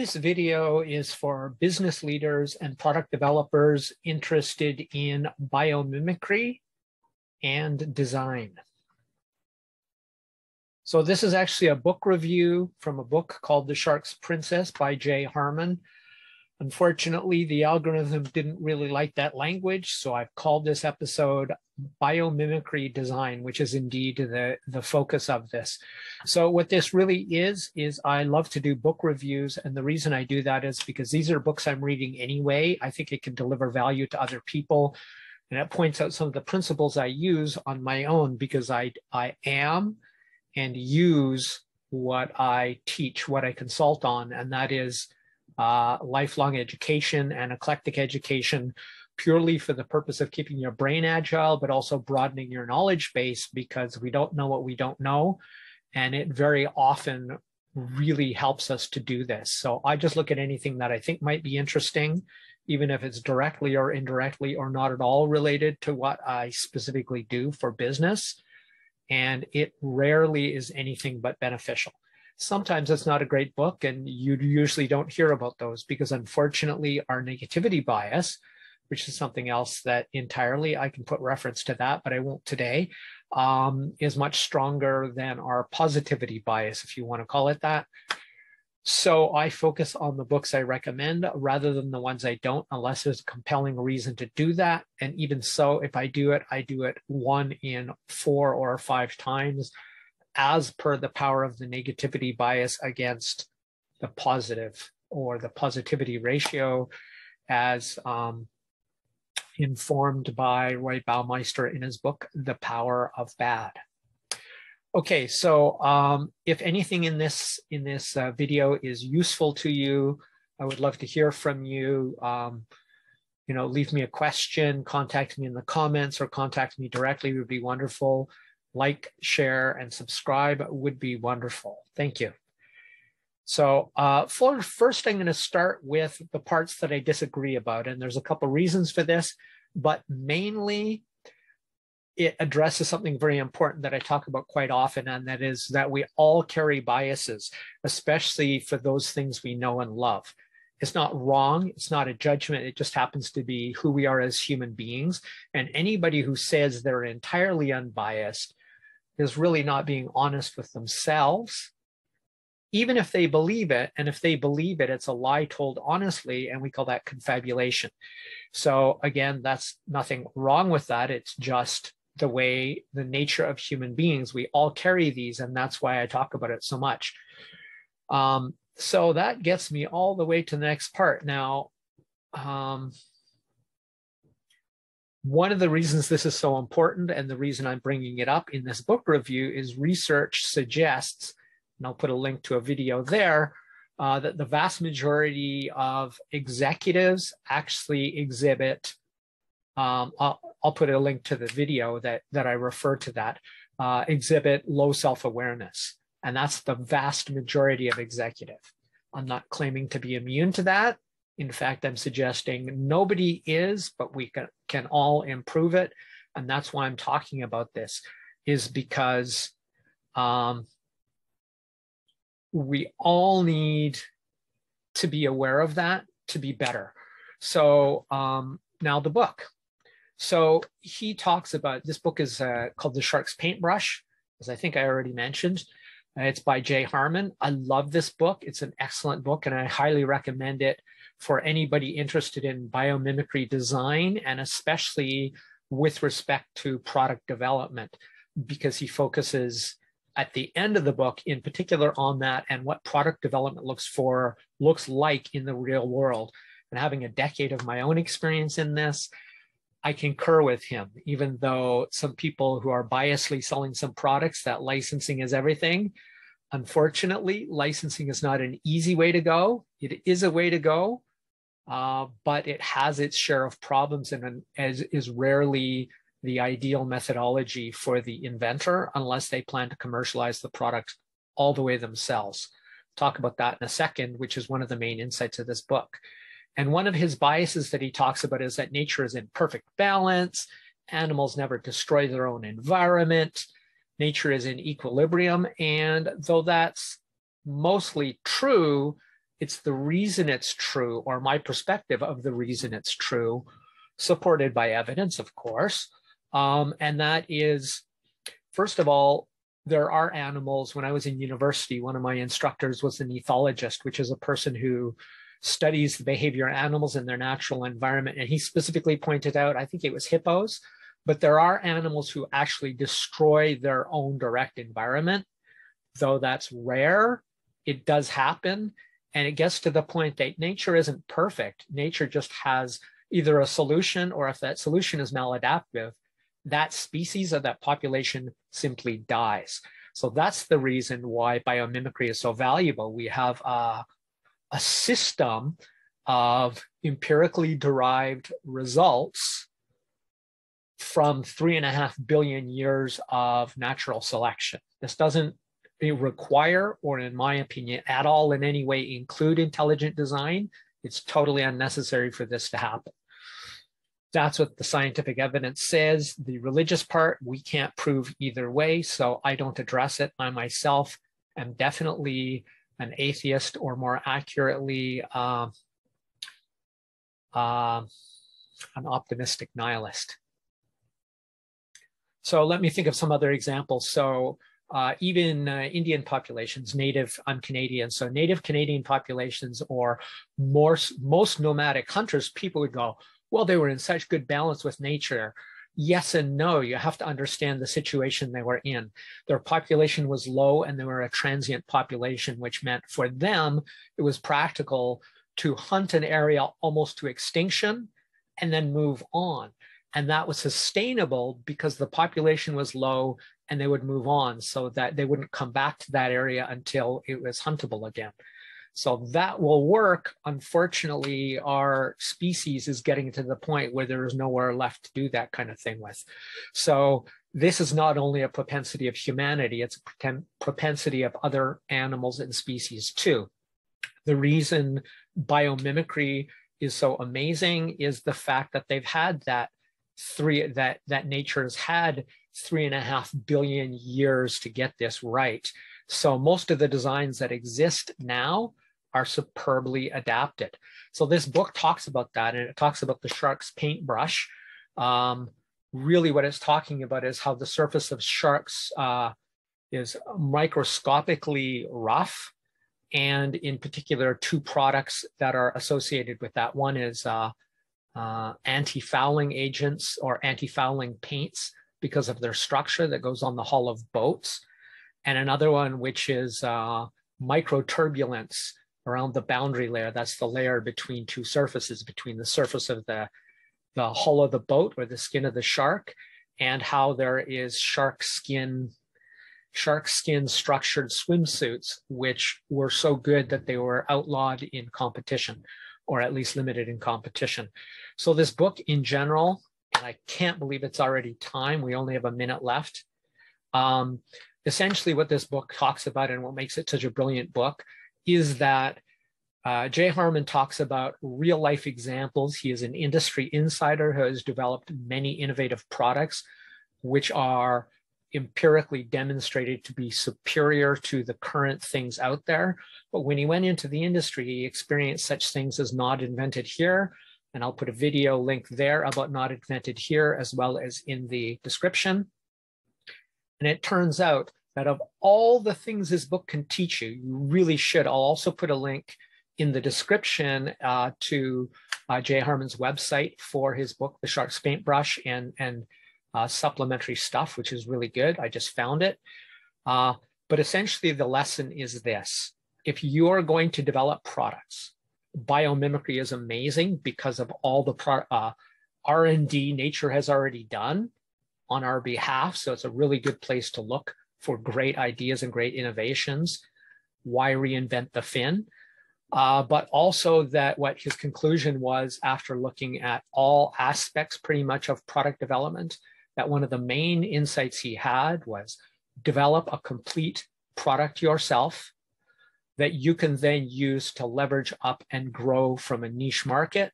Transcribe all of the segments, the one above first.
This video is for business leaders and product developers interested in biomimicry and design. So this is actually a book review from a book called The Shark's Princess by Jay Harman. Unfortunately, the algorithm didn't really like that language, so I've called this episode Biomimicry Design, which is indeed the focus of this. So what this really is I love to do book reviews, and the reason I do that is because these are books I'm reading anyway. I think it can deliver value to other people, and it points out some of the principles I use on my own because I am and use what I teach, what I consult on, and that is lifelong education and eclectic education, purely for the purpose of keeping your brain agile, but also broadening your knowledge base, because we don't know what we don't know. And it very often really helps us to do this. So I just look at anything that I think might be interesting, even if it's directly or indirectly or not at all related to what I specifically do for business. And it rarely is anything but beneficial. Sometimes it's not a great book, and you usually don't hear about those because, unfortunately, our negativity bias, which is something else that entirely I can put reference to that, but I won't today, is much stronger than our positivity bias, if you want to call it that. So I focus on the books I recommend rather than the ones I don't, unless there's a compelling reason to do that. And even so, if I do it 1 in 4 or 5 times, as per the power of the negativity bias against the positive, or the positivity ratio as informed by Roy Baumeister in his book, The Power of Bad. Okay, so if anything in this video is useful to you, I would love to hear from you. Leave me a question, contact me in the comments, or contact me directly would be wonderful. Like, share, and subscribe would be wonderful. Thank you. So first, I'm going to start with the parts that I disagree about. And there's a couple of reasons for this, but mainly it addresses something very important that I talk about quite often, and that is that we all carry biases, especially for those things we know and love. It's not wrong. It's not a judgment. It just happens to be who we are as human beings. And anybody who says they're entirely unbiased is really not being honest with themselves, even if they believe it. And if they believe it, it's a lie told honestly, and we call that confabulation. So again, that's nothing wrong with that. It's just the nature of human beings. We all carry these, and that's why I talk about it so much. So that gets me all the way to the next part. Now, one of the reasons this is so important, and the reason I'm bringing it up in this book review, is research suggests, and I'll put a link to a video there, that the vast majority of executives actually exhibit, I'll put a link to the video that I refer to that, exhibit low self-awareness. And that's the vast majority of executive. I'm not claiming to be immune to that. In fact, I'm suggesting nobody is, but we can all improve it. And that's why I'm talking about this, is because we all need to be aware of that to be better. So now the book. So he talks about, this book is called The Shark's Paintbrush, as I think I already mentioned. It's by Jay Harman. I love this book. It's an excellent book, and I highly recommend it for anybody interested in biomimicry design, and especially with respect to product development, because he focuses at the end of the book in particular on that and what product development looks like in the real world. And having a decade of my own experience in this, I concur with him, even though some people who are biasly selling some products that licensing is everything. Unfortunately, licensing is not an easy way to go. It is a way to go, but it has its share of problems, and is rarely the ideal methodology for the inventor unless they plan to commercialize the product all the way themselves. Talk about that in a second, which is one of the main insights of this book. And one of his biases that he talks about is that nature is in perfect balance. Animals never destroy their own environment. Nature is in equilibrium. And though that's mostly true, It's the reason it's true, or my perspective of the reason it's true, supported by evidence, of course. And that is, first of all, there are animals. When I was in university, one of my instructors was an ethologist, which is a person who studies the behavior of animals in their natural environment. And he specifically pointed out, I think it was hippos, but there are animals who actually destroy their own direct environment. Though that's rare, it does happen. And it gets to the point that nature isn't perfect. Nature just has either a solution, or if that solution is maladaptive, that species or that population simply dies. So that's the reason why biomimicry is so valuable. We have a system of empirically derived results from 3.5 billion years of natural selection. This doesn't require, or in my opinion, at all in any way include intelligent design. It's totally unnecessary for this to happen. That's what the scientific evidence says. The religious part, we can't prove either way, so I don't address it. I myself am definitely an atheist, or more accurately, an optimistic nihilist. So let me think of some other examples. So even Indian populations, I'm Canadian, so native Canadian populations, or most nomadic hunters, people would go, well, they were in such good balance with nature. Yes and no. You have to understand the situation they were in. Their population was low, and they were a transient population, which meant for them, it was practical to hunt an area almost to extinction and then move on. And that was sustainable because the population was low, and they would move on, so that they wouldn't come back to that area until it was huntable again. So that will work. Unfortunately, our species is getting to the point where there is nowhere left to do that kind of thing with. So this is not only a propensity of humanity, it's a propensity of other animals and species too. The reason biomimicry is so amazing is the fact that they've had that nature has had 3.5 billion years to get this right. So most of the designs that exist now are superbly adapted. So this book talks about that, and it talks about the shark's paintbrush. Really what it's talking about is how the surface of sharks is microscopically rough, and in particular, two products that are associated with that. One is anti-fouling agents, or anti-fouling paints, because of their structure that goes on the hull of boats. And another one, which is microturbulence around the boundary layer. That's the layer between two surfaces, between the surface of the hull of the boat, or the skin of the shark, and how there is shark skin structured swimsuits, which were so good that they were outlawed in competition, or at least limited in competition. So this book in general, and I can't believe it's already time, we only have a minute left. Essentially what this book talks about, and what makes it such a brilliant book, is that Jay Harman talks about real life examples. He is an industry insider who has developed many innovative products, which are empirically demonstrated to be superior to the current things out there. But when he went into the industry, he experienced such things as Not Invented Here. And I'll put a video link there about Not Invented Here, as well as in the description. And it turns out that of all the things this book can teach you, you really should. I'll also put a link in the description to Jay Harman's website for his book, The Shark's Paintbrush, and supplementary stuff, which is really good. I just found it. But essentially the lesson is this: if you're going to develop products, biomimicry is amazing because of all the R&D nature has already done on our behalf. So it's a really good place to look for great ideas and great innovations. Why reinvent the fin? But also that what his conclusion was, after looking at all aspects pretty much of product development, that one of the main insights he had was develop a complete product yourself that you can then use to leverage up and grow from a niche market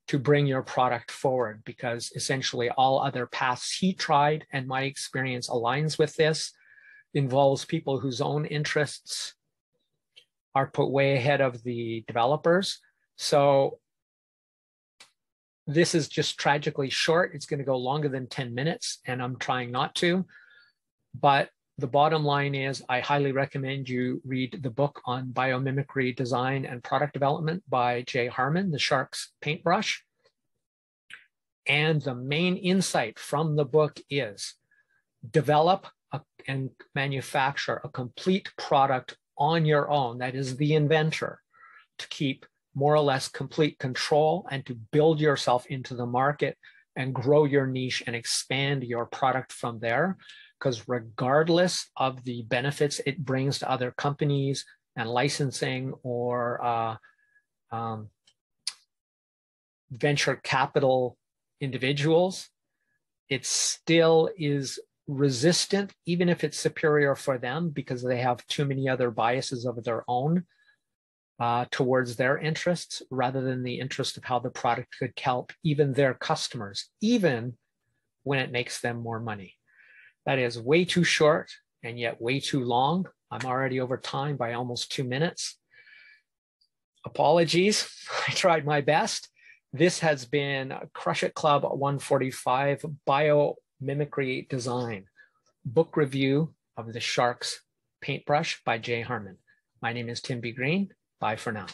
to bring your product forward, because essentially all other paths he tried, and my experience aligns with this, involves people whose own interests are put way ahead of the developers. So this is just tragically short. It's going to go longer than 10 minutes, and I'm trying not to. But the bottom line is I highly recommend you read the book on biomimicry design and product development by Jay Harman, the Shark's Paintbrush. And the main insight from the book is develop and manufacture a complete product on your own. That is the inventor, to keep more or less complete control and to build yourself into the market and grow your niche and expand your product from there. Because regardless of the benefits it brings to other companies and licensing or venture capital individuals, it still is resistant, even if it's superior for them, because they have too many other biases of their own towards their interests, rather than the interest of how the product could help even their customers, even when it makes them more money. That is way too short and yet way too long. I'm already over time by almost 2 minutes. Apologies, I tried my best. This has been Crush It Club 145 Bio-Mimicry Design, book review of The Shark's Paintbrush by Jay Harman. My name is Tim B. Green. Bye for now.